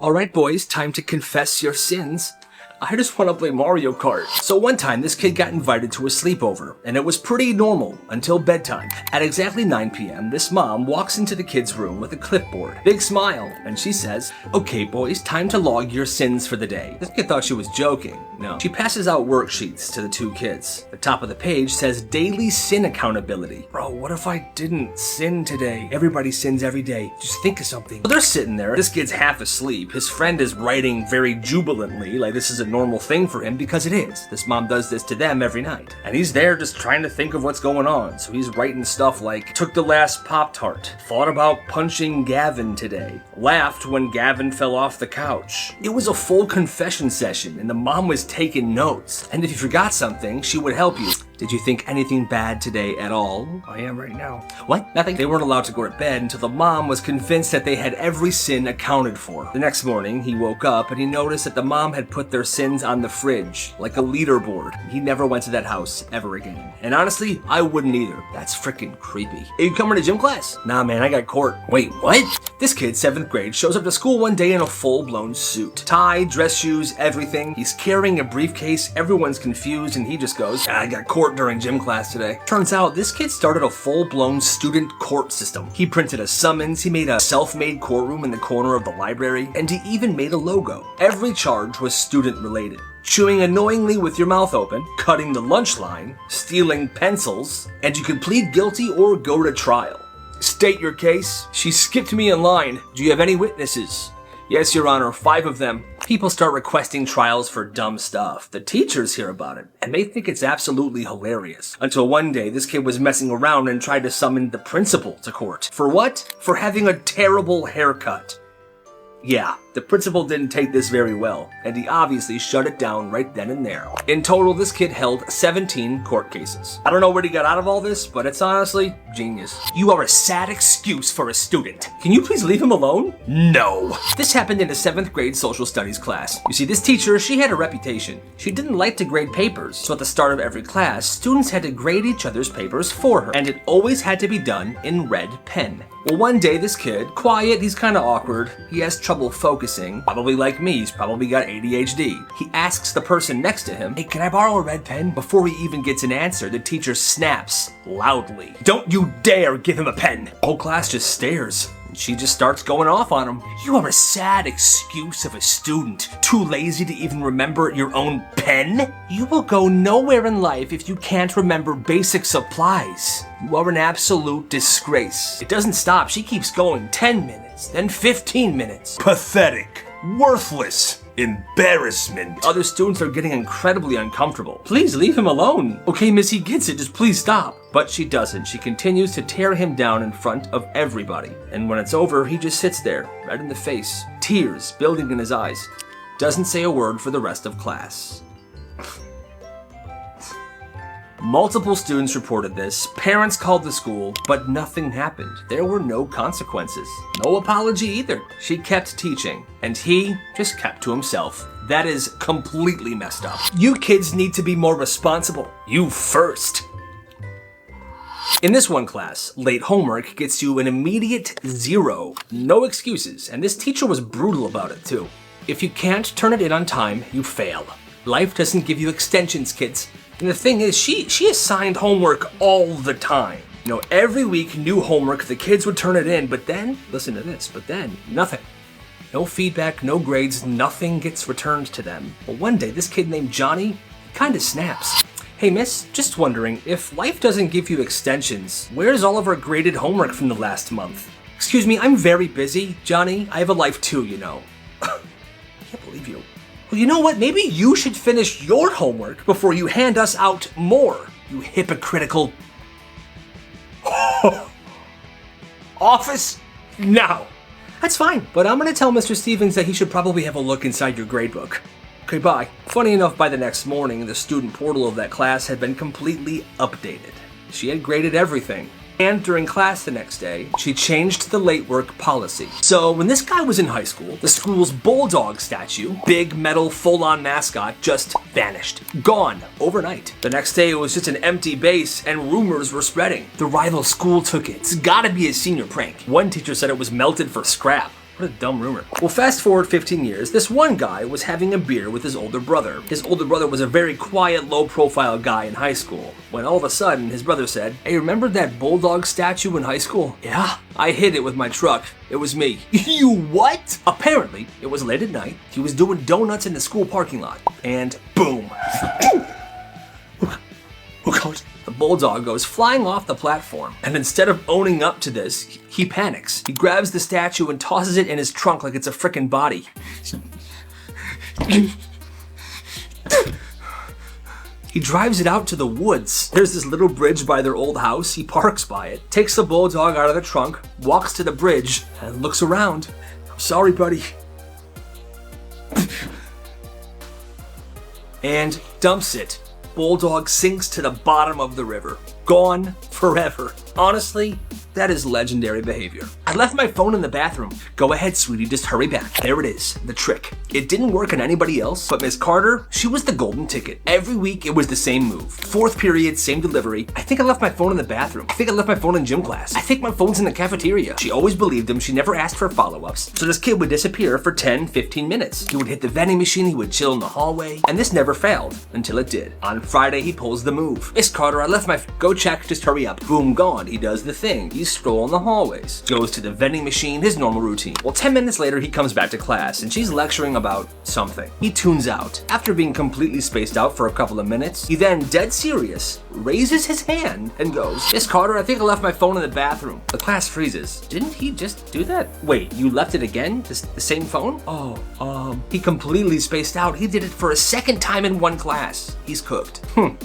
Alright boys, time to confess your sins. I just want to play Mario Kart. So one time, this kid got invited to a sleepover, and it was pretty normal until bedtime. At exactly 9 p.m., this mom walks into the kid's room with a clipboard. Big smile, and she says, "Okay boys, time to log your sins for the day." This kid thought she was joking. No. She passes out worksheets to the two kids. The top of the page says daily sin accountability. Bro, what if I didn't sin today? Everybody sins every day. Just think of something. So they're sitting there. This kid's half asleep. His friend is writing very jubilantly, like this is a normal thing for him, because it is. This mom does this to them every night. And he's there just trying to think of what's going on. So he's writing stuff like, took the last Pop-Tart, thought about punching Gavin today, laughed when Gavin fell off the couch. It was a full confession session, and the mom was taking notes. And if you forgot something, she would help you. Did you think anything bad today at all? I am right now. What? Nothing. They weren't allowed to go to bed until the mom was convinced that they had every sin accounted for. The next morning, he woke up and he noticed that the mom had put their sins on the fridge, like a leaderboard. He never went to that house ever again. And honestly, I wouldn't either. That's freaking creepy. Hey, you coming to gym class? Nah, man, I got court. Wait, what? This kid, 7th grade, shows up to school one day in a full-blown suit. Tie, dress shoes, everything. He's carrying a briefcase. Everyone's confused, and he just goes, "I got court during gym class today." Turns out, this kid started a full-blown student court system. He printed a summons, he made a self-made courtroom in the corner of the library, and he even made a logo. Every charge was student-related. Chewing annoyingly with your mouth open, cutting the lunch line, stealing pencils, and you could plead guilty or go to trial. State your case. She skipped me in line. Do you have any witnesses? Yes, Your Honor, 5 of them. People start requesting trials for dumb stuff. The teachers hear about it, and they think it's absolutely hilarious. Until one day, this kid was messing around and tried to summon the principal to court. For what? For having a terrible haircut. Yeah, the principal didn't take this very well, and he obviously shut it down right then and there. In total, this kid held 17 court cases. I don't know where he got out of all this, but it's honestly genius. You are a sad excuse for a student. Can you please leave him alone? No. This happened in a 7th grade social studies class. You see, this teacher, she had a reputation. She didn't like to grade papers, so at the start of every class, students had to grade each other's papers for her, and it always had to be done in red pen. Well, one day, this kid, quiet, he's kind of awkward, he has trouble focusing, probably like me, he's probably got ADHD. He asks the person next to him, "Hey, can I borrow a red pen?" Before he even gets an answer, the teacher snaps loudly, "Don't you dare give him a pen!" The whole class just stares. She just starts going off on him. You are a sad excuse of a student, too lazy to even remember your own pen? You will go nowhere in life if you can't remember basic supplies. You are an absolute disgrace. It doesn't stop. She keeps going. 10 minutes, then 15 minutes. Pathetic. Worthless. Embarrassment. Other students are getting incredibly uncomfortable. Please leave him alone. Okay, miss, he gets it. Just please stop. But she doesn't. She continues to tear him down in front of everybody. And when it's over, he just sits there, red in the face, tears building in his eyes. Doesn't say a word for the rest of class. Multiple students reported this, parents called the school, but nothing happened. There were no consequences. No apology either. She kept teaching, and he just kept to himself. That is completely messed up. You kids need to be more responsible. You first. In this one class, late homework gets you an immediate 0. No excuses, and this teacher was brutal about it too. If you can't turn it in on time, you fail. Life doesn't give you extensions, kids. And the thing is, she assigned homework all the time. You know, every week, new homework, the kids would turn it in, but then, listen to this, but then, nothing. No feedback, no grades, nothing gets returned to them. But one day, this kid named Johnny kind of snaps. Hey miss, just wondering, if life doesn't give you extensions, where's all of our graded homework from the last month? Excuse me, I'm very busy, Johnny. I have a life too, you know. I can't believe you. Well, you know what? Maybe you should finish your homework before you hand us out more, you hypocritical... Office? Now. That's fine, but I'm gonna tell Mr. Stevens that he should probably have a look inside your gradebook. Okay, bye. Funny enough, by the next morning, the student portal of that class had been completely updated. She had graded everything. And during class the next day, she changed the late work policy. So when this guy was in high school, the school's bulldog statue, big metal full-on mascot, just vanished. Gone overnight. The next day it was just an empty base and rumors were spreading. The rival school took it. It's gotta be a senior prank. One teacher said it was melted for scrap. What a dumb rumor. Well, fast forward 15 years, this one guy was having a beer with his older brother. His older brother was a very quiet, low-profile guy in high school, when all of a sudden, his brother said, "Hey, remember that bulldog statue in high school?" "Yeah, I hit it with my truck. It was me." "You what?" Apparently, it was late at night. He was doing donuts in the school parking lot, and boom. The bulldog goes flying off the platform, and instead of owning up to this, he panics. He grabs the statue and tosses it in his trunk like it's a frickin' body. He drives it out to the woods. There's this little bridge by their old house. He parks by it, takes the bulldog out of the trunk, walks to the bridge, and looks around. "I'm sorry, buddy." And dumps it. Bulldog sinks to the bottom of the river. Gone forever. Honestly, that is legendary behavior. "I left my phone in the bathroom." "Go ahead, sweetie, just hurry back." There it is, the trick. It didn't work on anybody else, but Miss Carter, she was the golden ticket. Every week, it was the same move. Fourth period, same delivery. "I think I left my phone in the bathroom." "I think I left my phone in gym class." "I think my phone's in the cafeteria." She always believed him. She never asked for follow-ups. So this kid would disappear for 10, 15 minutes. He would hit the vending machine, he would chill in the hallway, and this never failed, until it did. On Friday, he pulls the move. "Miss Carter, I left my Go check, just hurry up." Boom, gone. He does the thing. He's strolling the hallways. Goes to the vending machine, his normal routine. Well, 10 minutes later, he comes back to class, and she's lecturing about something. He tunes out. After being completely spaced out for a couple of minutes, he then, dead serious, raises his hand and goes, "Miss Carter, I think I left my phone in the bathroom." The class freezes. Didn't he just do that? Wait, you left it again? The same phone? He completely spaced out. He did it for a second time in one class. He's cooked.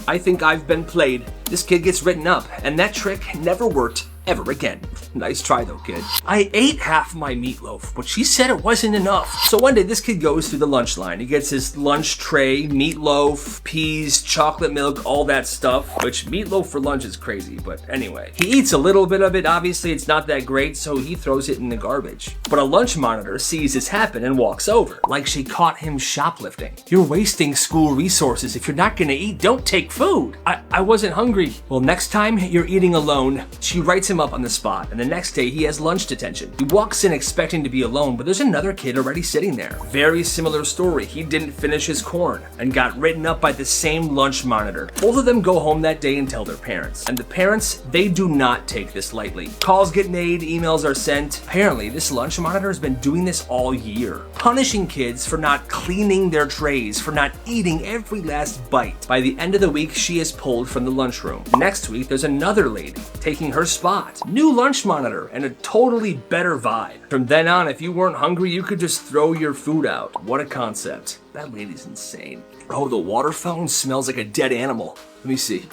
I think I've been played. This kid gets written up, and that trick never worked ever again. Nice try though, kid. "I ate half my meatloaf, but she said it wasn't enough." So one day this kid goes through the lunch line. He gets his lunch tray, meatloaf, peas, chocolate milk, all that stuff, which meatloaf for lunch is crazy, but anyway. He eats a little bit of it. Obviously it's not that great, so he throws it in the garbage. But a lunch monitor sees this happen and walks over, like she caught him shoplifting. "You're wasting school resources. If you're not gonna eat, don't take food." I wasn't hungry." "Well, next time you're eating alone." She writes him up on the spot, and the next day he has lunch detention. He walks in expecting to be alone, but there's another kid already sitting there. Very similar story. He didn't finish his corn and got written up by the same lunch monitor. Both of them go home that day and tell their parents. And the parents, they do not take this lightly. Calls get made, emails are sent. Apparently, this lunch monitor has been doing this all year, punishing kids for not cleaning their trays, for not eating every last bite. By the end of the week, she is pulled from the lunchroom. Next week, there's another lady taking her spot. New lunch monitor and a totally better vibe. From then on, if you weren't hungry, you could just throw your food out. What a concept. That lady's insane. Oh, the water fountain smells like a dead animal. Let me see.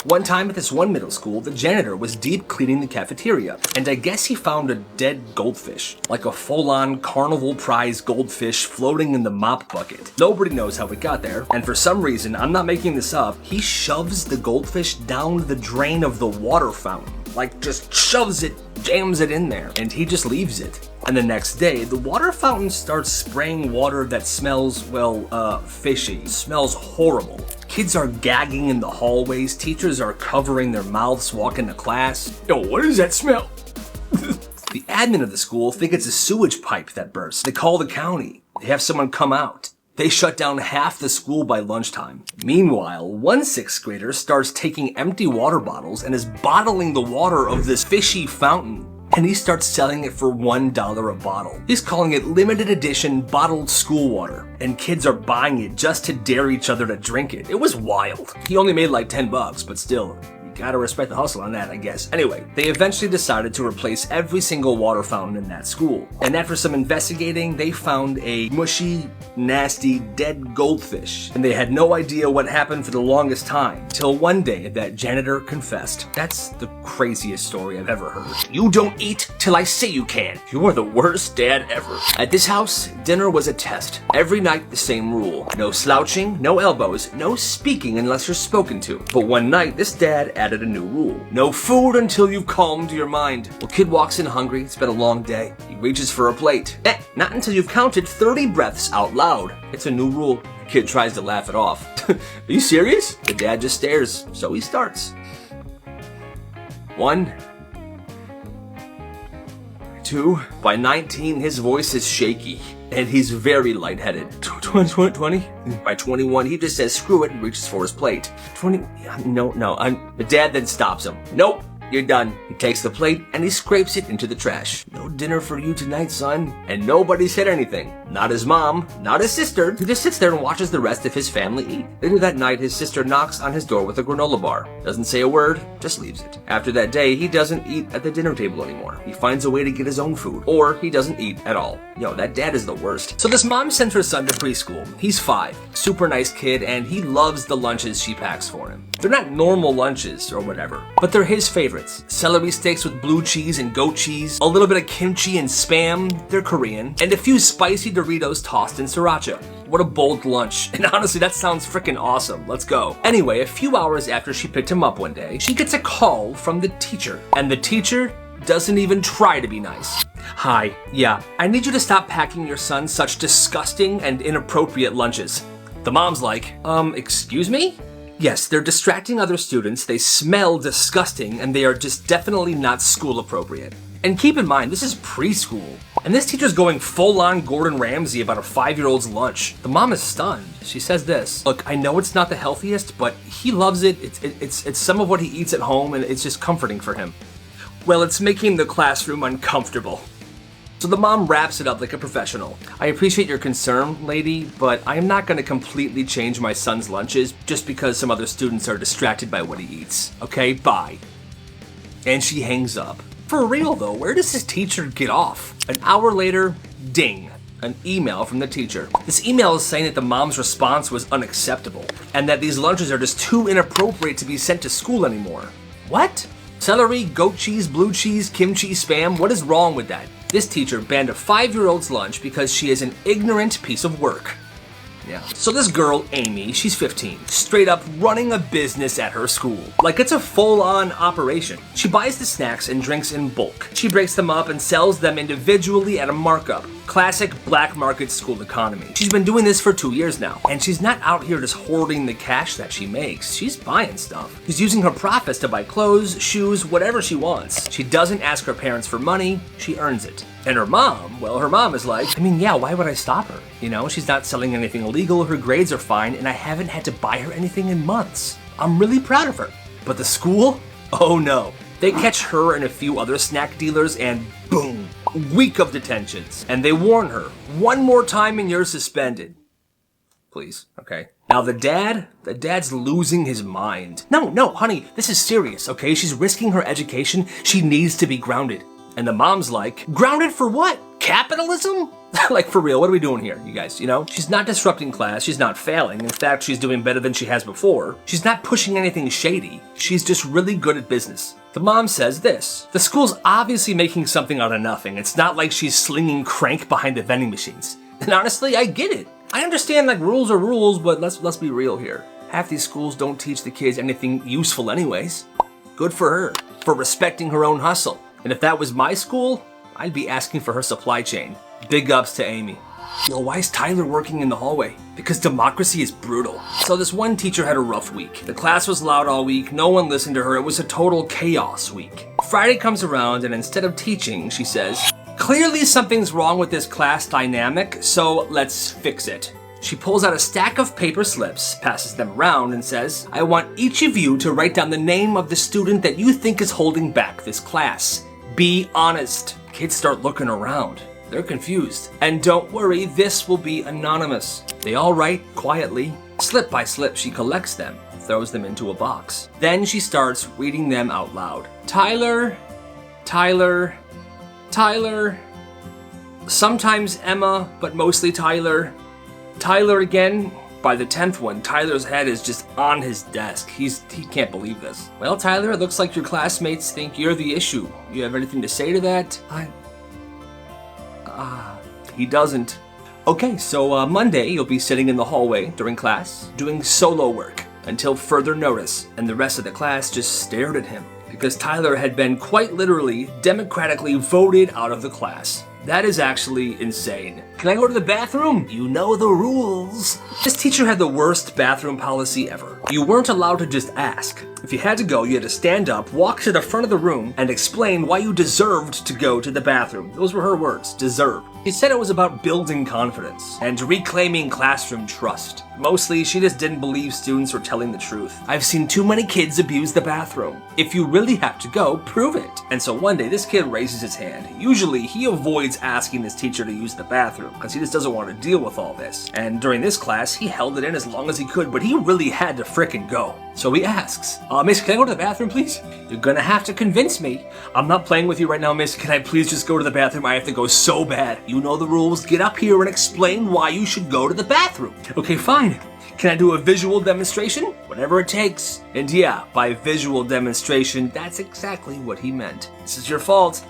One time at this one middle school, the janitor was deep cleaning the cafeteria, and I guess he found a dead goldfish, like a full-on carnival prize goldfish floating in the mop bucket. Nobody knows how it got there, and for some reason, I'm not making this up, he shoves the goldfish down the drain of the water fountain. Like, just shoves it, jams it in there, and he just leaves it. And the next day, the water fountain starts spraying water that smells, well, fishy. It smells horrible. Kids are gagging in the hallways. Teachers are covering their mouths walking to class. Yo, what is that smell? The admin of the school think it's a sewage pipe that burst. They call the county. They have someone come out. They shut down half the school by lunchtime. Meanwhile, one sixth grader starts taking empty water bottles and is bottling the water of this fishy fountain. And he starts selling it for $1 a bottle. He's calling it limited edition bottled school water. And kids are buying it just to dare each other to drink it. It was wild. He only made like $10, but still. Gotta respect the hustle on that, I guess. Anyway, they eventually decided to replace every single water fountain in that school. And after some investigating, they found a mushy, nasty, dead goldfish. And they had no idea what happened for the longest time, till one day that janitor confessed. That's the craziest story I've ever heard. "You don't eat till I say you can. You are the worst dad ever." At this house, dinner was a test. Every night, the same rule. No slouching, no elbows, no speaking unless you're spoken to. But one night, this dad added a new rule. No food until you've calmed your mind. Well, kid walks in hungry. It's been a long day. He reaches for a plate. Not until you've counted 30 breaths out loud. It's a new rule. The kid tries to laugh it off. Are you serious? The dad just stares. So he starts. 1, 22. By 19, his voice is shaky, and he's very lightheaded. 20? By 21, he just says screw it and reaches for his plate. 20, no, the dad then stops him. Nope. You're done. He takes the plate and he scrapes it into the trash. No dinner for you tonight, son. And nobody said anything. Not his mom, not his sister. He just sits there and watches the rest of his family eat. Later that night, his sister knocks on his door with a granola bar. Doesn't say a word, just leaves it. After that day, he doesn't eat at the dinner table anymore. He finds a way to get his own food. Or he doesn't eat at all. Yo, that dad is the worst. So this mom sends her son to preschool. He's 5. Super nice kid, and he loves the lunches she packs for him. They're not normal lunches or whatever, but they're his favorites. Celery sticks with blue cheese and goat cheese, a little bit of kimchi and spam, they're Korean, and a few spicy Doritos tossed in sriracha. What a bold lunch. And honestly, that sounds freaking awesome. Let's go. Anyway, a few hours after she picked him up one day, she gets a call from the teacher, and the teacher doesn't even try to be nice. Hi, yeah, I need you to stop packing your son such disgusting and inappropriate lunches. The mom's like, excuse me? Yes, they're distracting other students, they smell disgusting, and they are just definitely not school appropriate. And keep in mind, this is preschool. And this teacher's going full-on Gordon Ramsay about a 5-year-old's lunch. The mom is stunned. She says this, look, I know it's not the healthiest, but he loves it. It's some of what he eats at home, and it's just comforting for him. Well, it's making the classroom uncomfortable. So the mom wraps it up like a professional. I appreciate your concern, lady, but I am not going to completely change my son's lunches just because some other students are distracted by what he eats. Okay, bye. And she hangs up. For real though, where does this teacher get off? An hour later, ding, an email from the teacher. This email is saying that the mom's response was unacceptable and that these lunches are just too inappropriate to be sent to school anymore. What? Celery, goat cheese, blue cheese, kimchi, spam, what is wrong with that? This teacher banned a 5-year-old's lunch because she is an ignorant piece of work. Yeah. So this girl, Amy, she's 15, straight up running a business at her school. Like it's a full-on operation. She buys the snacks and drinks in bulk. She breaks them up and sells them individually at a markup. Classic black market school economy. She's been doing this for 2 years now, and she's not out here just hoarding the cash that she makes. She's buying stuff. She's using her profits to buy clothes, shoes, whatever she wants. She doesn't ask her parents for money, she earns it. And her mom, well, her mom is like, I mean, yeah, why would I stop her? You know, she's not selling anything illegal, her grades are fine, and I haven't had to buy her anything in months. I'm really proud of her. But the school? Oh no. They catch her and a few other snack dealers and boom, a week of detentions. And they warn her, one more time and you're suspended. Please, okay. Now the dad's losing his mind. No, honey, this is serious, okay? She's risking her education. She needs to be grounded. And the mom's like, grounded for what? Capitalism? Like for real, what are we doing here, you guys? You know, she's not disrupting class, she's not failing. In fact, she's doing better than she has before. She's not pushing anything shady. She's just really good at business. The mom says this, the school's obviously making something out of nothing. It's not like she's slinging crank behind the vending machines. And honestly, I get it. I understand like rules are rules, but let's be real here. Half these schools don't teach the kids anything useful anyways. Good for her, for respecting her own hustle. And if that was my school, I'd be asking for her supply chain. Big ups to Amy. Yo, why is Tyler working in the hallway? Because democracy is brutal. So this one teacher had a rough week. The class was loud all week, no one listened to her, it was a total chaos week. Friday comes around and instead of teaching, she says, clearly something's wrong with this class dynamic, so let's fix it. She pulls out a stack of paper slips, passes them around, and says, I want each of you to write down the name of the student that you think is holding back this class. Be honest. Kids start looking around. They're confused. And don't worry, this will be anonymous. They all write quietly. Slip by slip, she collects them, throws them into a box. Then she starts reading them out loud. Tyler, Tyler, Tyler. Sometimes Emma, but mostly Tyler. Tyler again. By the 10th one, Tyler's head is just on his desk. He can't believe this. Well, Tyler, it looks like your classmates think you're the issue. You have anything to say to that? He doesn't. Okay, so Monday you'll be sitting in the hallway during class, doing solo work until further notice, and the rest of the class just stared at him because Tyler had been quite literally democratically voted out of the class. That is actually insane. Can I go to the bathroom? You know the rules. This teacher had the worst bathroom policy ever. You weren't allowed to just ask. If you had to go, you had to stand up, walk to the front of the room, and explain why you deserved to go to the bathroom. Those were her words, deserve. She said it was about building confidence and reclaiming classroom trust. Mostly, she just didn't believe students were telling the truth. I've seen too many kids abuse the bathroom. If you really have to go, prove it. And so one day, this kid raises his hand. Usually, he avoids asking his teacher to use the bathroom because he just doesn't want to deal with all this. And during this class, he held it in as long as he could, but he really had to frickin' go. So he asks, Miss, can I go to the bathroom, please? You're gonna have to convince me. I'm not playing with you right now, miss. Can I please just go to the bathroom? I have to go so bad. You know the rules. Get up here and explain why you should go to the bathroom. Okay, fine. Can I do a visual demonstration? Whatever it takes. And yeah, by visual demonstration, that's exactly what he meant. This is your fault.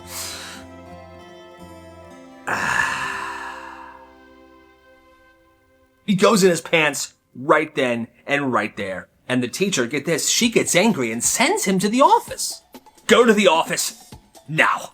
He goes in his pants right then and right there. And the teacher, get this, she gets angry and sends him to the office. Go to the office now.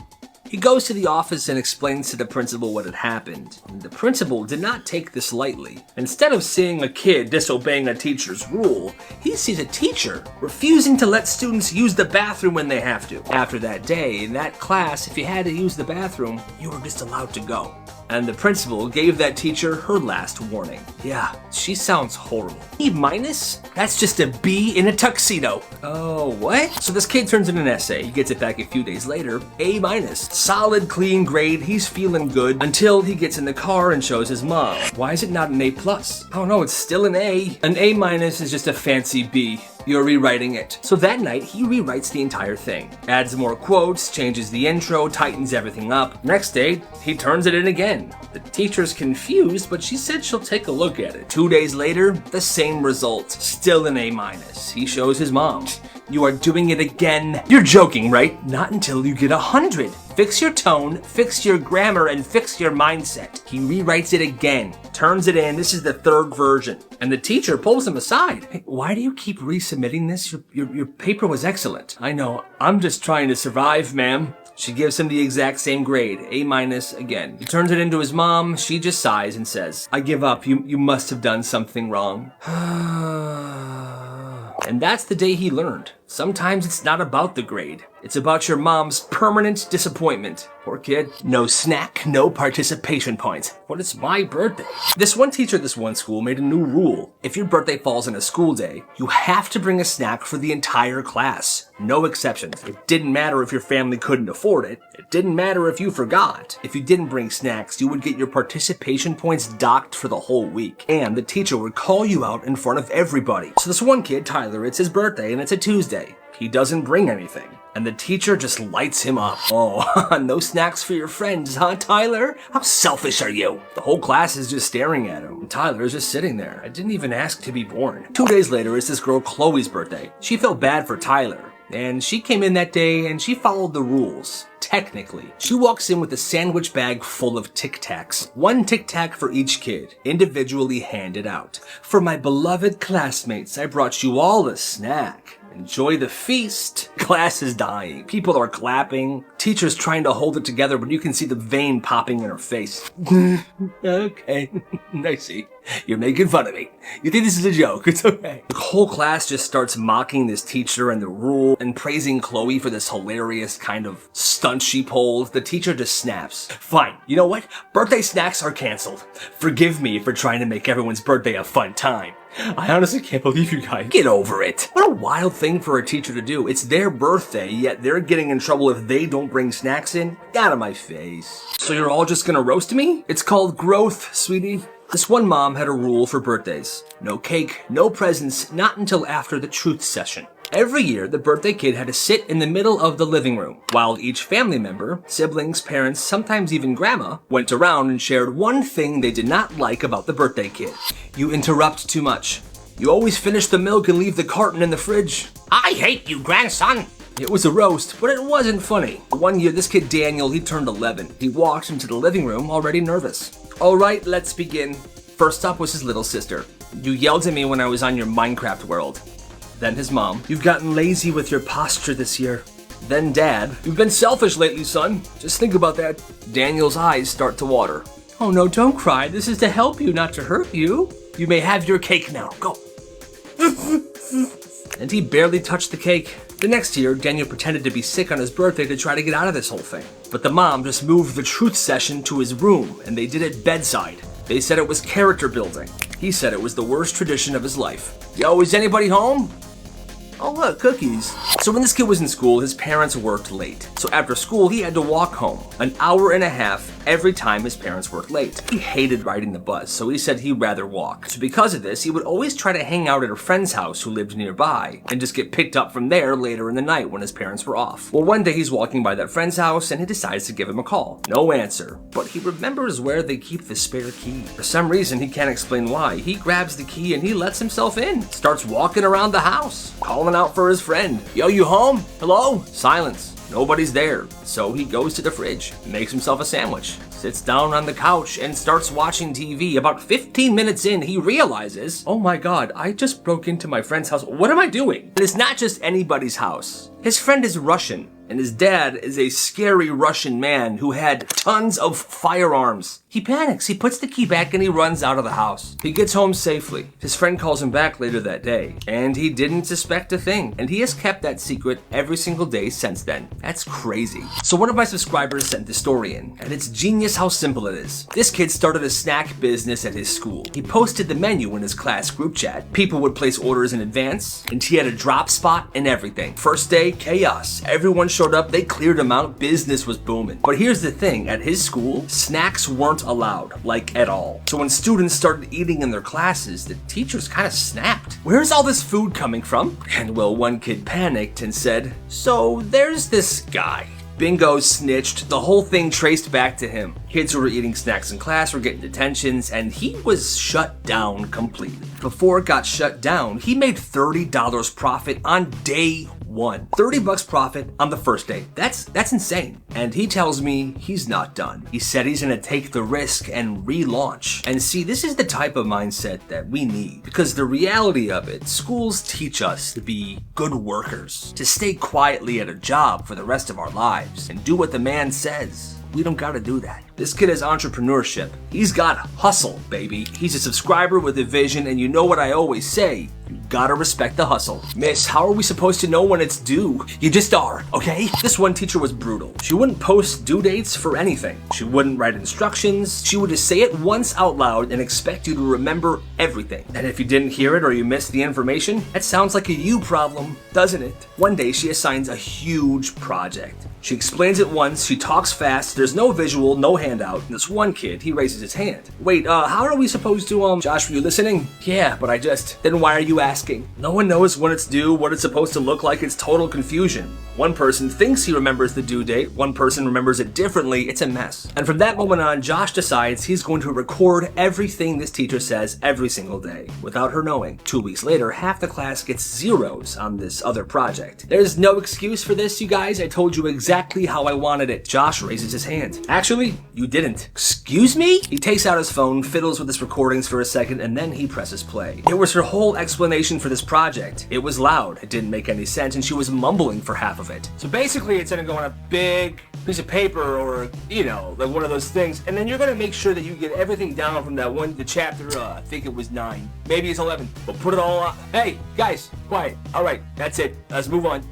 He goes to the office and explains to the principal what had happened. And the principal did not take this lightly. Instead of seeing a kid disobeying a teacher's rule, he sees a teacher refusing to let students use the bathroom when they have to. After that day, in that class, if you had to use the bathroom, you were just allowed to go. And the principal gave that teacher her last warning. Yeah, she sounds horrible. E minus? That's just a B in a tuxedo. Oh, what? So this kid turns in an essay. He gets it back a few days later. A minus. Solid, clean grade. He's feeling good until he gets in the car and shows his mom. Why is it not an A plus? Oh no, it's still an A. An A minus is just a fancy B. You're rewriting it. So that night, he rewrites the entire thing. Adds more quotes, changes the intro, tightens everything up. Next day, he turns it in again. The teacher's confused, but she said she'll take a look at it. 2 days later, the same result. Still an A minus. He shows his mom. You are doing it again. You're joking, right? Not until you get 100. Fix your tone, fix your grammar, and fix your mindset. He rewrites it again, turns it in. This is the third version. And the teacher pulls him aside. Hey, why do you keep resubmitting this? Your paper was excellent. I know, I'm just trying to survive, ma'am. She gives him the exact same grade, A minus again. He turns it into his mom. She just sighs and says, I give up. You must have done something wrong. And that's the day he learned. Sometimes it's not about the grade. It's about your mom's permanent disappointment. Poor kid. No snack, no participation points. But it's my birthday. This one teacher at this one school made a new rule. If your birthday falls on a school day, you have to bring a snack for the entire class. No exceptions. It didn't matter if your family couldn't afford it. It didn't matter if you forgot. If you didn't bring snacks, you would get your participation points docked for the whole week. And the teacher would call you out in front of everybody. So this one kid, Tyler, it's his birthday and it's a Tuesday. He doesn't bring anything. And the teacher just lights him up. Oh, no snacks for your friends, huh, Tyler? How selfish are you? The whole class is just staring at him. And Tyler is just sitting there. I didn't even ask to be born. 2 days later, it's this girl Chloe's birthday. She felt bad for Tyler. And she came in that day and she followed the rules. Technically. She walks in with a sandwich bag full of Tic Tacs. 1 Tic Tac for each kid, individually handed out. For my beloved classmates, I brought you all a snack. Enjoy the feast. Class is dying. People are clapping. Teacher's trying to hold it together, but you can see the vein popping in her face. Okay, I see. You're making fun of me. You think this is a joke. It's okay. The whole class just starts mocking this teacher and the rule and praising Chloe for this hilarious kind of stunt she pulled. The teacher just snaps. Fine. You know what? Birthday snacks are canceled. Forgive me for trying to make everyone's birthday a fun time. I honestly can't believe you guys. Get over it. What a wild thing for a teacher to do. It's their birthday, yet they're getting in trouble if they don't bring snacks in. Get out of my face. So you're all just gonna roast me? It's called growth, sweetie. This one mom had a rule for birthdays. No cake, no presents, not until after the truth session. Every year, the birthday kid had to sit in the middle of the living room, while each family member, siblings, parents, sometimes even grandma, went around and shared one thing they did not like about the birthday kid. You interrupt too much. You always finish the milk and leave the carton in the fridge. I hate you, grandson. It was a roast, but it wasn't funny. One year, this kid Daniel, he turned 11. He walked into the living room already nervous. All right, let's begin. First up was his little sister. You yelled at me when I was on your Minecraft world. Then his mom. You've gotten lazy with your posture this year. Then Dad. You've been selfish lately, son. Just think about that. Daniel's eyes start to water. Oh no, don't cry. This is to help you, not to hurt you. You may have your cake now. Go. and he barely touched the cake. The next year, Daniel pretended to be sick on his birthday to try to get out of this whole thing. But the mom just moved the truth session to his room, and they did it bedside. They said it was character building. He said it was the worst tradition of his life. Yo, is anybody home? Oh look, cookies. So when this kid was in school, his parents worked late. So after school, he had to walk home an hour and a half every time his parents worked late. He hated riding the bus, so he said he'd rather walk. So because of this, he would always try to hang out at a friend's house who lived nearby and just get picked up from there later in the night when his parents were off. Well, one day he's walking by that friend's house and he decides to give him a call. No answer, but he remembers where they keep the spare key. For some reason, he can't explain why. He grabs the key and he lets himself in. Starts walking around the house, calling out for his friend. Yo, you home? Hello? Silence. Nobody's there. So he goes to the fridge, makes himself a sandwich, sits down on the couch, and starts watching TV. About 15 minutes in, he realizes, oh my god, I just broke into my friend's house. What am I doing? And it's not just anybody's house. His friend is Russian, and his dad is a scary Russian man who had tons of firearms. He panics, he puts the key back, and he runs out of the house. He gets home safely. His friend calls him back later that day, and he didn't suspect a thing. And he has kept that secret every single day since then. That's crazy. So one of my subscribers sent the story in, and it's genius how simple it is. This kid started a snack business at his school. He posted the menu in his class group chat. People would place orders in advance, and he had a drop spot and everything. First day, chaos. Everyone showed up, they cleared him out, business was booming. But here's the thing, at his school, snacks weren't allowed, like at all. So when students started eating in their classes, the teachers kind of snapped. Where's all this food coming from? And well, one kid panicked and said, so there's this guy. Bingo, snitched. The whole thing traced back to him. Kids who were eating snacks in class were getting detentions, and he was shut down completely. Before it got shut down, he made $30 profit on day one. $30 profit on the first day. That's insane. And he tells me he's not done. He said he's gonna take the risk and relaunch. And see, this is the type of mindset that we need. Because the reality of it, schools teach us to be good workers, to stay quietly at a job for the rest of our lives, and do what the man says. We don't gotta do that. This kid has entrepreneurship. He's got hustle, baby. He's a subscriber with a vision, and you know what I always say, you gotta respect the hustle. Miss, how are we supposed to know when it's due? You just are, okay? This one teacher was brutal. She wouldn't post due dates for anything. She wouldn't write instructions. She would just say it once out loud and expect you to remember everything. And if you didn't hear it or you missed the information, that sounds like a you problem, doesn't it? One day she assigns a huge project. She explains it once, she talks fast, there's no visual, no handout. And this one kid, he raises his hand. Wait, how are we supposed to, Josh, were you listening? Yeah, but then why are you asking? No one knows when it's due, what it's supposed to look like, it's total confusion. One person thinks he remembers the due date, one person remembers it differently, it's a mess. And from that moment on, Josh decides he's going to record everything this teacher says every single day, without her knowing. 2 weeks later, half the class gets zeros on this other project. There's no excuse for this, you guys, I told you exactly how I wanted it. Josh raises his hand. Actually, you didn't. Excuse me? He takes out his phone, fiddles with his recordings for a second, and then he presses play. It was her whole explanation for this project. It was loud, it didn't make any sense, and she was mumbling for half of it. So basically, it's gonna go on a big piece of paper or, like one of those things, and then you're gonna make sure that you get everything down from the chapter, I think it was 9. Maybe it's 11, but put it all on. Hey, guys, quiet. All right, that's it. Let's move on.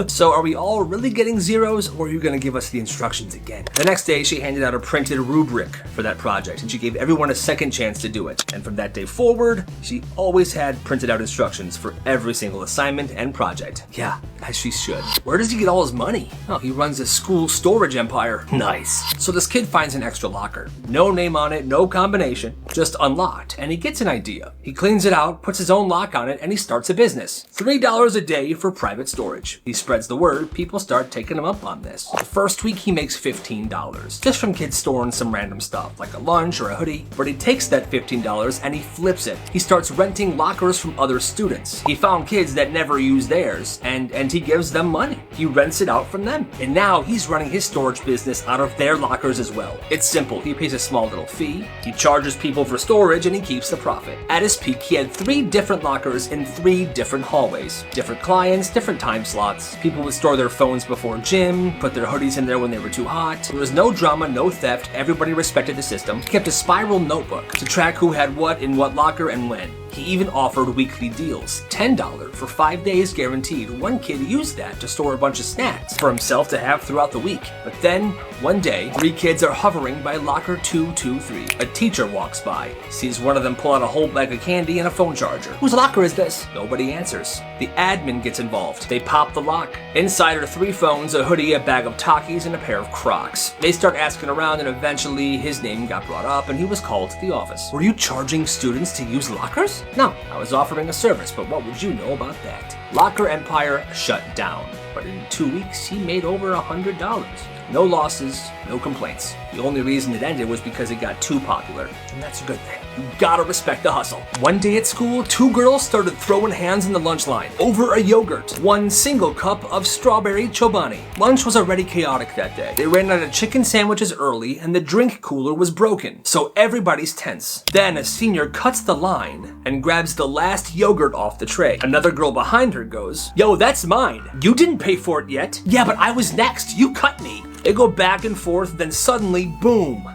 So are we all really getting zeros, or are you gonna give us the instructions again? The next day, she handed out a printed rubric for that project, and she gave everyone a second chance to do it. And from that day forward, she always had printed out instructions for every single assignment and project. Yeah, as she should. Where does he get all his money? Oh, he runs a school storage empire. Nice. So this kid finds an extra locker. No name on it, no combination, just unlocked, and he gets an idea. He cleans it out, puts his own lock on it, and he starts a business. $3 a day for private storage. He spreads the word, people start taking him up on this. The first week he makes $15, just from kids storing some random stuff, like a lunch or a hoodie. But he takes that $15 and he flips it. He starts renting lockers from other students. He found kids that never use theirs, and he gives them money. He rents it out from them. And now he's running his storage business out of their lockers as well. It's simple. He pays a small little fee, he charges people for storage, and he keeps the profit. At his peak, he had 3 different lockers in 3 different hallways. Different clients, different time slots. People would store their phones before gym, put their hoodies in there when they were too hot. There was no drama, no theft. Everybody respected the system. He kept a spiral notebook to track who had what in what locker and when. He even offered weekly deals, $10 for 5 days guaranteed. One kid used that to store a bunch of snacks for himself to have throughout the week. But then, one day, 3 kids are hovering by locker 223. A teacher walks by, sees one of them pull out a whole bag of candy and a phone charger. Whose locker is this? Nobody answers. The admin gets involved. They pop the lock. Inside are 3 phones, a hoodie, a bag of Takis, and a pair of Crocs. They start asking around, and eventually his name got brought up and he was called to the office. Were you charging students to use lockers? No, I was offering a service, but what would you know about that? Locker Empire shut down, but in 2 weeks he made over $100. No losses, no complaints. The only reason it ended was because it got too popular, and that's a good thing. You gotta respect the hustle. One day at school, 2 girls started throwing hands in the lunch line over a yogurt, 1 single cup of strawberry chobani. Lunch was already chaotic that day. They ran out of chicken sandwiches early, and the drink cooler was broken, so everybody's tense. Then a senior cuts the line and grabs the last yogurt off the tray. Another girl behind her goes, "Yo, that's mine. You didn't pay for it yet." "Yeah, but I was next. You cut me." They go back and forth, then suddenly, boom.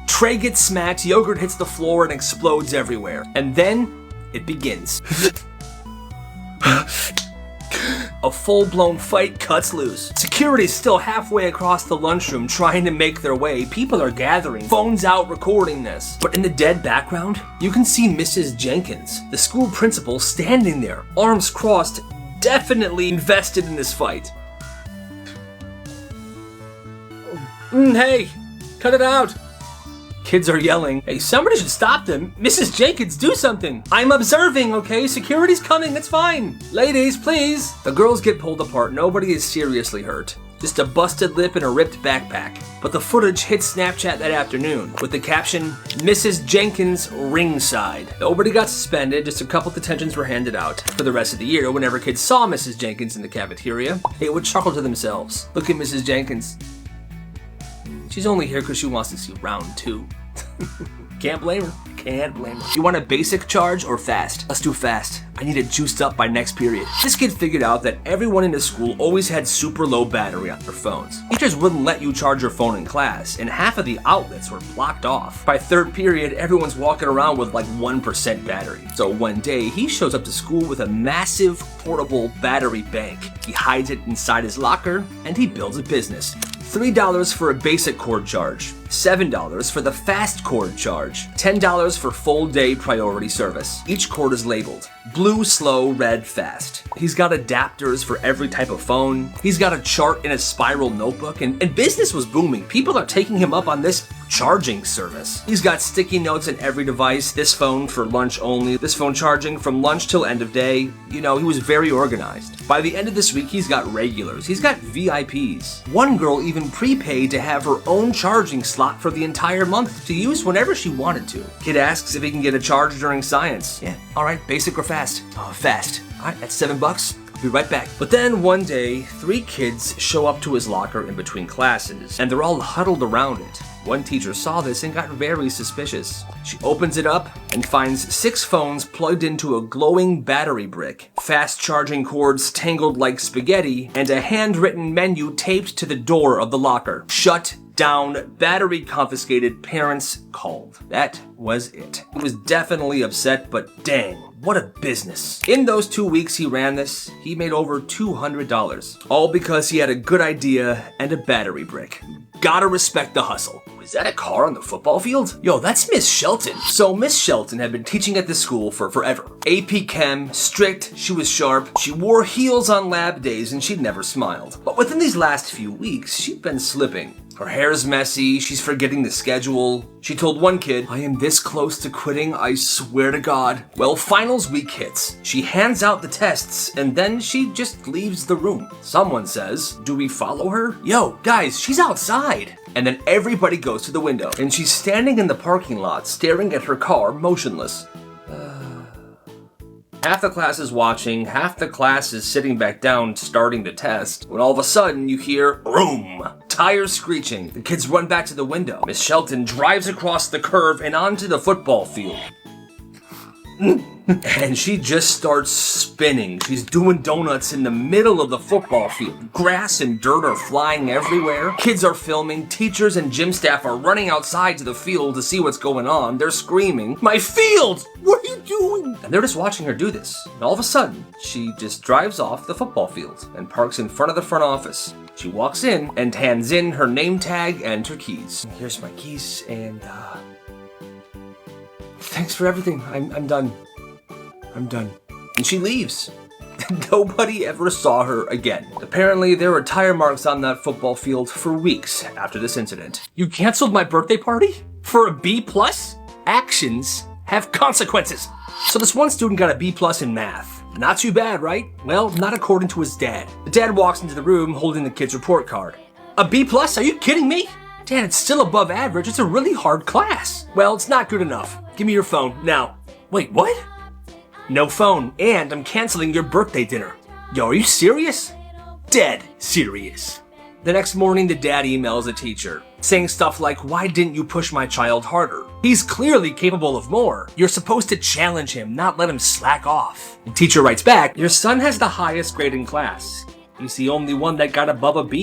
Tray gets smacked, yogurt hits the floor and explodes everywhere. And then, it begins. A full-blown fight cuts loose. Security's still halfway across the lunchroom trying to make their way. People are gathering, phones out recording this. But in the dead background, you can see Mrs. Jenkins, the school principal, standing there, arms crossed, definitely invested in this fight. Hey, cut it out. Kids are yelling, "Hey, somebody should stop them. Mrs. Jenkins, do something. I'm observing, okay? Security's coming, it's fine. Ladies, please." The girls get pulled apart. Nobody is seriously hurt. Just a busted lip and a ripped backpack. But the footage hit Snapchat that afternoon with the caption, "Mrs. Jenkins ringside." Nobody got suspended, just a couple detentions were handed out. For the rest of the year, whenever kids saw Mrs. Jenkins in the cafeteria, they would chuckle to themselves. Look at Mrs. Jenkins. She's only here because she wants to see round 2. Can't blame her. Can't blame her. You want a basic charge or fast? Let's do fast. I need it juiced up by next period. This kid figured out that everyone in his school always had super low battery on their phones. Teachers wouldn't let you charge your phone in class, and half of the outlets were blocked off. By 3rd period, everyone's walking around with like 1% battery. So one day, he shows up to school with a massive portable battery bank. He hides it inside his locker, and he builds a business. $3 for a basic cord charge, $7 for the fast cord charge, $10 for full day priority service. Each cord is labeled blue, slow, red, fast. He's got adapters for every type of phone. He's got a chart in a spiral notebook, and business was booming. People are taking him up on this charging service. He's got sticky notes in every device, this phone for lunch only, this phone charging from lunch till end of day. You know, he was very organized. By the end of this week, he's got regulars, he's got VIPs. One girl even prepaid to have her own charging slot for the entire month to use whenever she wanted to. Kid asks if he can get a charge during science. Yeah, all right, basic or fast? Oh, fast. All right, that's $7. I'll be right back. But then one day, 3 kids show up to his locker in between classes, and they're all huddled around it. One teacher saw this and got very suspicious. She opens it up and finds 6 phones plugged into a glowing battery brick, fast charging cords tangled like spaghetti, and a handwritten menu taped to the door of the locker. Shut down, battery confiscated, parents called. That was it. He was definitely upset, but dang, what a business. In those 2 weeks he ran this, he made over $200. All because he had a good idea and a battery brick. Gotta respect the hustle. Is that a car on the football field? Yo, that's Miss Shelton. So Miss Shelton had been teaching at this school for forever. AP Chem, strict, she was sharp, she wore heels on lab days, and she'd never smiled. But within these last few weeks, she'd been slipping. Her hair's messy, she's forgetting the schedule. She told one kid, "I am this close to quitting, I swear to God." Well, finals week hits. She hands out the tests, and then she just leaves the room. Someone says, "Do we follow her?" "Yo, guys, she's outside." And then everybody goes to the window, and she's standing in the parking lot, staring at her car, motionless. Half the class is watching, half the class is sitting back down starting the test, when all of a sudden you hear boom, tires screeching. The kids run back to the window. Miss Shelton drives across the curve and onto the football field. And she just starts spinning. She's doing donuts in the middle of the football field. Grass and dirt are flying everywhere. Kids are filming. Teachers and gym staff are running outside to the field to see what's going on. They're screaming, "My field! What are you doing?" And they're just watching her do this. And all of a sudden, she just drives off the football field and parks in front of the front office. She walks in and hands in her name tag and her keys. "Here's my keys and thanks for everything. I'm done. I'm done." And she leaves. Nobody ever saw her again. Apparently, there were tire marks on that football field for weeks after this incident. "You canceled my birthday party? For a B+? Actions have consequences." So this one student got a B+ in math. Not too bad, right? Well, not according to his dad. The dad walks into the room holding the kid's report card. "A B+? Are you kidding me? Dad, it's still above average. It's a really hard class." "Well, it's not good enough. Give me your phone, now." "Wait, what?" "No phone, and I'm canceling your birthday dinner." "Yo, are you serious?" "Dead serious." The next morning, the dad emails the teacher, saying stuff like, "Why didn't you push my child harder? He's clearly capable of more. You're supposed to challenge him, not let him slack off." The teacher writes back, "Your son has the highest grade in class. He's the only one that got above a B.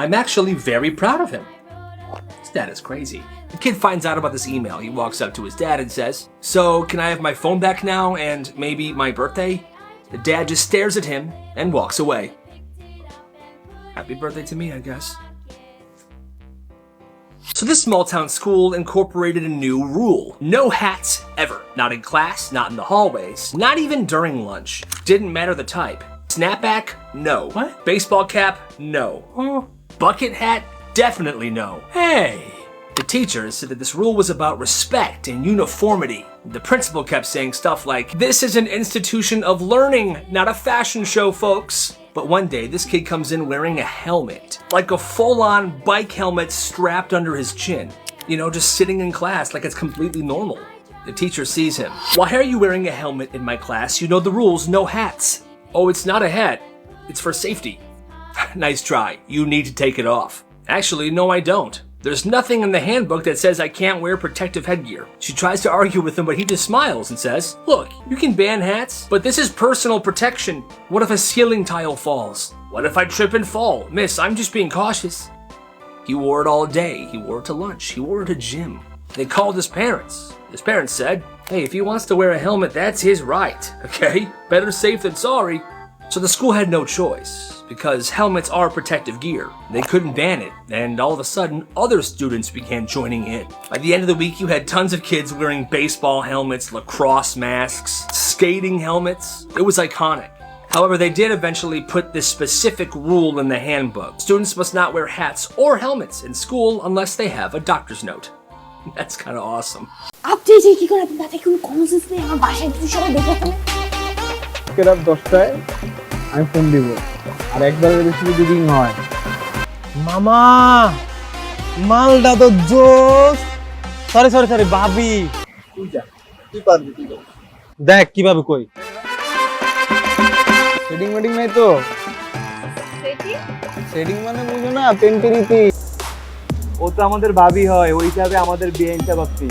I'm actually very proud of him." His dad is crazy. The kid finds out about this email. He walks up to his dad and says, "So, can I have my phone back now and maybe my birthday?" The dad just stares at him and walks away. Happy birthday to me, I guess. So this small town school incorporated a new rule. No hats ever. Not in class, not in the hallways, not even during lunch. Didn't matter the type. Snapback? No. What? Baseball cap? No. Huh? Bucket hat? Definitely no. Hey! The teachers said that this rule was about respect and uniformity. The principal kept saying stuff like, "This is an institution of learning, not a fashion show, folks." But one day, this kid comes in wearing a helmet. Like a full-on bike helmet strapped under his chin. You know, just sitting in class like it's completely normal. The teacher sees him. "Why are you wearing a helmet in my class? You know the rules, no hats." "Oh, it's not a hat. It's for safety." "Nice try. You need to take it off." "Actually, no, I don't. There's nothing in the handbook that says I can't wear protective headgear." She tries to argue with him, but he just smiles and says, "Look, you can ban hats, but this is personal protection. What if a ceiling tile falls? What if I trip and fall? Miss, I'm just being cautious." He wore it all day. He wore it to lunch. He wore it to gym. They called his parents. His parents said, "Hey, if he wants to wear a helmet, that's his right, okay? Better safe than sorry." So the school had no choice, because helmets are protective gear. They couldn't ban it, and all of a sudden, other students began joining in. By the end of the week, you had tons of kids wearing baseball helmets, lacrosse masks, skating helmets. It was iconic. However, they did eventually put this specific rule in the handbook. Students must not wear hats or helmets in school unless they have a doctor's note. That's kind of awesome. আপনি যে কি করে আপনার মাথায় কোনো common sense নেই আমার বাসায় কিছু সবাই দেখে ফেলে রাত 10টায় আমি ফোন দিব আর একবারের বেশি যদি রিং হয় মামা মালটা তো জোস সরি সরি সরি ভাবি তুই পারবি দেখ কিভাবে কই সেটিং মিটিং নাই তো সেটিং মানে বুঝো না পেন্টেরিতি ও তো আমাদের ভাবি হয় ওই হিসাবে আমাদের বিয়েটা ভাবছি।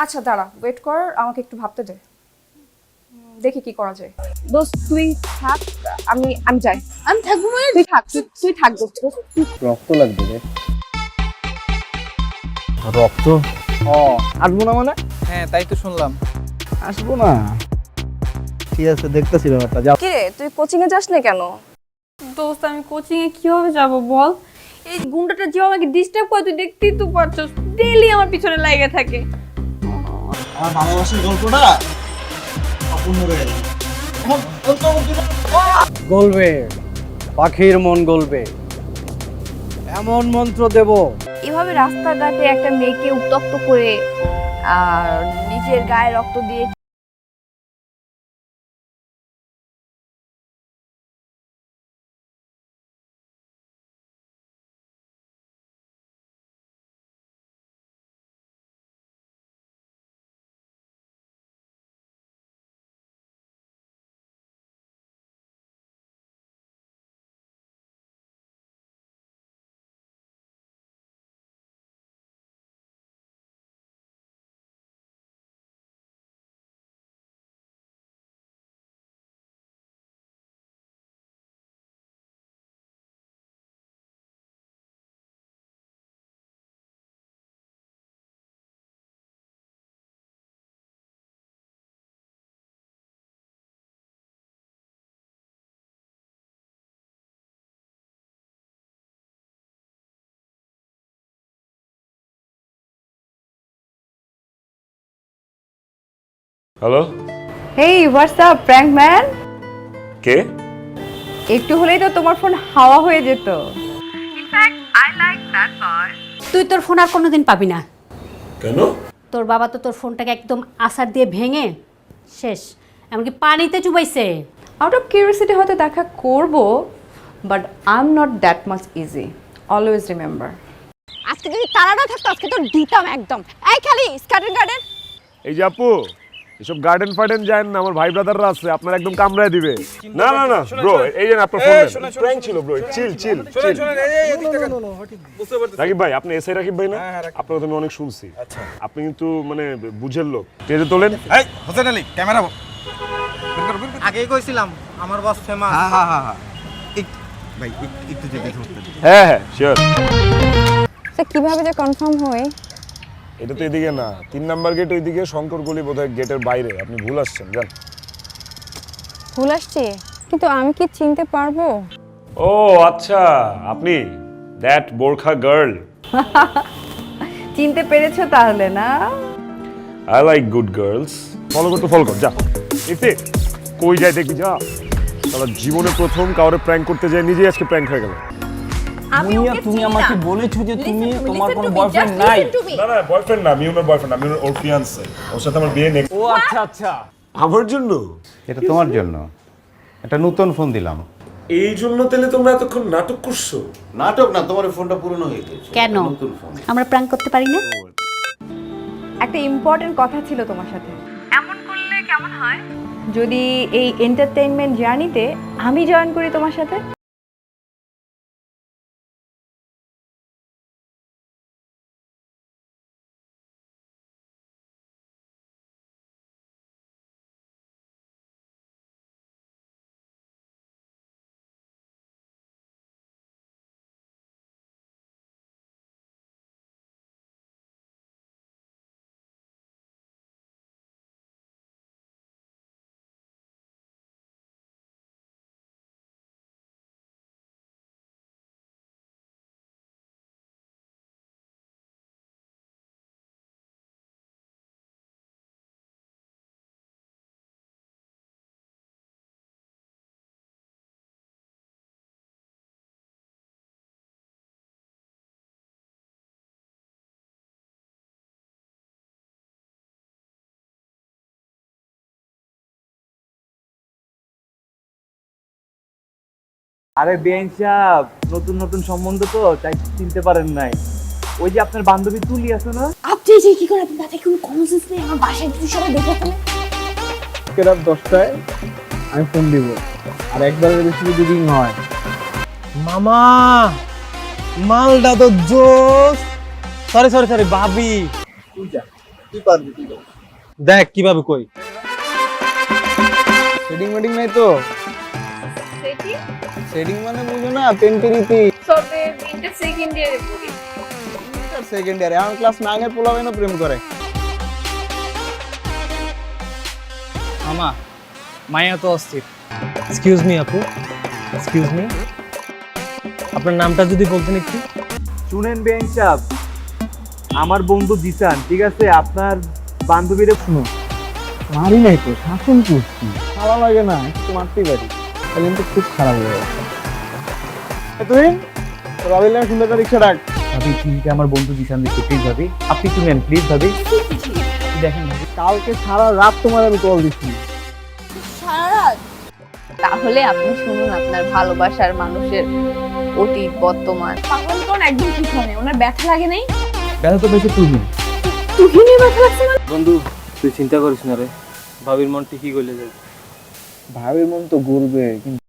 আচ্ছা দাঁড়া ওয়েট কর আমাকে একটু ভাবতে দে দেখি কি করা যায়। দোস্ত তুই থাক আমি যাই। আমি থাকবো মানে তুই থাক দোস্ত। রক্ত লাগবে রে রক্ত আসবো না মানে হ্যাঁ তাই তো শুনলাম আসবো না ঠিক আছে দেখতেছি ব্যাপারটা যাও। কি রে তুই কোচিং এ যাস না কেন? দোস্ত আমি কোচিং এ কিভাবে যাব বল এই গুন্ডাটা যে আমাকে ডিস্টার্ব করে তুই দেখতেই তো পারছস ডেইলি আমার পিছনে লাগা থাকে আমার ভালোবাসার গল্পটা অপূর্ণ রয়ে গেল গলবে পাখির মন গলবে এমন মন্ত্র দেব এভাবে রাস্তাঘাটে একটা মেয়েকে উত্তক্ত করে আর নিজের গায়ে রক্ত দিয়ে হ্যালো, হেই হোয়াটস আপ প্র্যাঙ্ক ম্যান? কে? একটু হলেই তো তোমার ফোন হাওয়া হয়ে যেত। তুই তোর ফোন আর কোনোদিন পাবি না। কেন? তোর বাবা তো তোর ফোনটাকে একদম আছাড় দিয়ে ভেঙে শেষ, এমনকি পানিতে চুবাইছে। আউট অফ কিউরিয়াসিটি হয়তো দেখা করব, but I am not that much easy. Always remember. আজকে যদি তারা না থাকতো আজকে তো দিতাম একদম। এই খালি স্কার্টেন গার্ডেন। এই যে আপু, এসব গার্ডেন ফার্ডেন যায় না, আমার ভাই ব্রাদাররা আছে, আপনার একদম কামড়ায় দিবে। না না না ব্রো, এই যে আপনার ফোন প্র্যাঙ্ক ছিল ব্রো, চিল চিল চিল। রাকিব ভাই, আপনি এসআই রাকিব ভাই না? আপনার কথা আমি অনেক শুনছি। আপনি কিন্তু মানে বুঝের লোক। পেজে তোলেন। এই হোসেন আলী ক্যামেরা আগেই কইছিলাম আমার বস ফেমাস। হ্যাঁ ভাই একটু যদি ধরতে দিন। হ্যাঁ হ্যাঁ শিওর। কিভাবে যে কনফার্ম হয়? এটা তো এদিকে না, 3 নাম্বার গেট ওইদিকে, শঙ্কর গলি বোধহয় গেটের বাইরে। আপনি ভুল আসছেন, যান। ভুল আসছে, কিন্তু আমি কি চিনতে পারবো? ও আচ্ছা, আপনি দ্যাট বোরখা গার্ল। চিনতে পেরেছো তাহলে না? I like good girls. Follow করতে ফলো কর, যা। ইফতে কই যায় দেখবি, যা। সারা জীবনে প্রথম কাউরে প্র্যাঙ্ক করতে যায়, নিজেই আজকে প্র্যাঙ্ক হয়ে গেল। তুমি আমাকে বলেছো যে তুমি তোমার কোনো বয়ফ্রেন্ড নাই। না না, বয়ফ্রেন্ড না, আমি ওনার বয়ফ্রেন্ড, আমি ওর ফিয়ান্সে। ওর সাথে আমার বিয়ে নেক্সট। ও আচ্ছা আচ্ছা। আমার জন্য? এটা তোমার জন্য একটা নতুন ফোন দিলাম। এই জন্য তাহলে তোমরা এতক্ষণ নাটক করছো? নাটক না, তোমার ফোনটা পুরনো হয়ে গেছে। কেন নতুন ফোন। আমরা প্র্যাঙ্ক করতে পারি না? একটা ইম্পর্টেন্ট কথা ছিল তোমার সাথে। এমন করলে কেমন হয় যদি এই এন্টারটেইনমেন্ট জার্নিতে আমি জয়েন করি তোমার সাথে? আরে বেঞ্চ সাহেব, নতুন নতুন সম্বন্ধ তো তাই চিনতে পারেন নাই। ওই যে আপনার বান্ধবী তুলি আছে না? আপনি যে কি করে, আপনি তাতে কোনো কমন সেন্স নেই? আমার বাসায় যদি সবাই দেখে ফেলে। রাত 10টায় আমি ফোন দিব, আর একবারের বেশি যদি রিং হয়। মামা মালটা তো জোস। সরি সরি সরি ভাবি, তুই পারবি। দেখ কিভাবে কই। সেটিং মেটিং নাই তো? সেটিং মানে বুঝো না, পেন্টেরিতি। সবে তিনটা সেকেন্ড ইয়ারে পড়ি। সেকেন্ড ইয়ারে আমার ক্লাস 9 এর পোলাবেন প্রেম করে। মামা মায়া তো অস্থির। এক্সকিউজ মি আপু, এক্সকিউজ মি, আপনার নামটা যদি বলতেন একটু। শুনেন বেঞ্চ সাহেব, আমার বন্ধু জিসান, ঠিক আছে? আপনার বান্ধবীরে শুনো। মারি নাই তো, শাসন করছি। ভালো লাগে না, একটু মারতেই পারি, তাহলে কিন্তু খুব খারাপ হয়ে যাবে। তুই রবির নামে সুন্দর একটা রিক্সা ডাক। ভাবি চিনতে আমার বন্ধু জিসান দিচ্ছে, প্লিজ ভাবি আপনি একটু নেন, প্লিজ ভাবি। দেখেন ভাবি, কালকে সারা রাত তোমার আমি কল দিচ্ছি। তাহলে আপনি শুনুন আপনার ভালোবাসার মানুষের অতীত বর্তমান। পাগল কোন একদম ঠিক হয় না, ওনার ব্যথা লাগে নাই। ব্যথা তো বেশি তুহিন। তুহিনের ব্যথা লাগছে মানে? বন্ধু তুই চিন্তা করিস না রে, ভাবির মন ঠিকই গলে যাবে। ভাবির মন তো গড়বে, কিন্তু